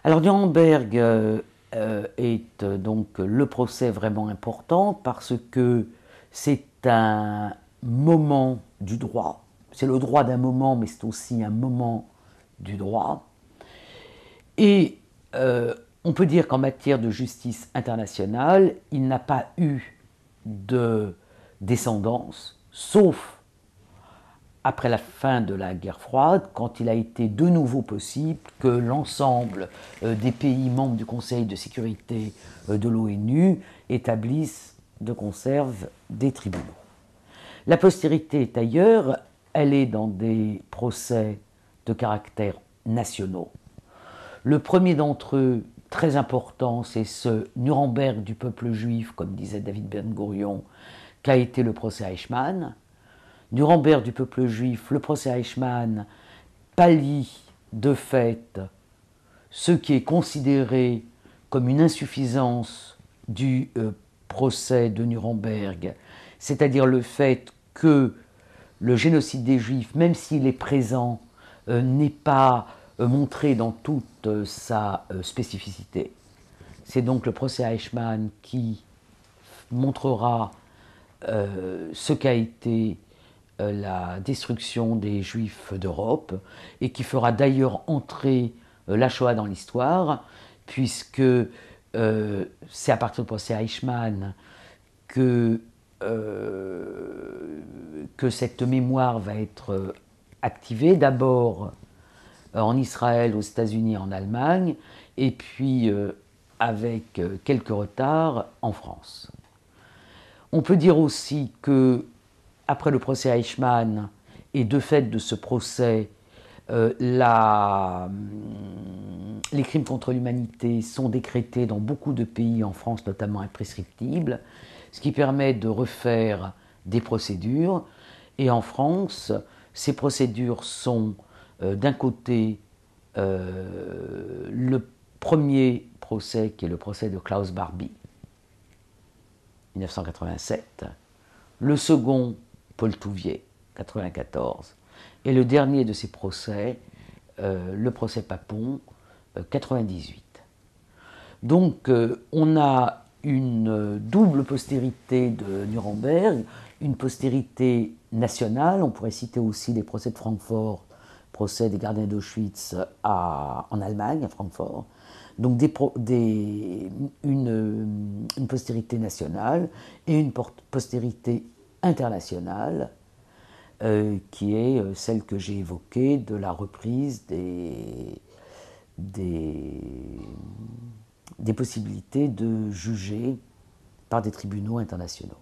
Alors Nuremberg est donc le procès vraiment important parce que c'est un moment du droit. C'est le droit d'un moment, mais c'est aussi un moment du droit. Et on peut dire qu'en matière de justice internationale, il n'a pas eu de descendance, sauf après la fin de la guerre froide, quand il a été de nouveau possible que l'ensemble des pays membres du Conseil de sécurité de l'ONU établissent de conserve des tribunaux. La postérité, d'ailleurs, elle est dans des procès de caractère nationaux. Le premier d'entre eux, très important, c'est ce Nuremberg du peuple juif, comme disait David Ben-Gourion, qu'a été le procès Eichmann. Nuremberg du peuple juif, le procès Eichmann pallie de fait ce qui est considéré comme une insuffisance du procès de Nuremberg, c'est-à-dire le fait que le génocide des Juifs, même s'il est présent, n'est pas montré dans toute sa spécificité. C'est donc le procès Eichmann qui montrera ce qu'a été la destruction des Juifs d'Europe et qui fera d'ailleurs entrer la Shoah dans l'histoire, puisque c'est à partir du procès Eichmann que, que cette mémoire va être activée, d'abord en Israël, aux États-Unis, en Allemagne, et puis avec quelques retards en France. On peut dire aussi que, après le procès Eichmann, et de fait de ce procès, les crimes contre l'humanité sont décrétés dans beaucoup de pays, en France notamment imprescriptibles, ce qui permet de refaire des procédures. Et en France, ces procédures sont d'un côté le premier procès qui est le procès de Klaus Barbie, 1987, le second, Paul Touvier, 1994, et le dernier de ces procès, le procès Papon, 1998. Donc on a une double postérité de Nuremberg, une postérité nationale, on pourrait citer aussi les procès de Francfort, procès des gardiens d'Auschwitz en Allemagne, à Francfort, donc une postérité nationale et une postérité internationale qui est celle que j'ai évoquée de la reprise des possibilités de juger par des tribunaux internationaux.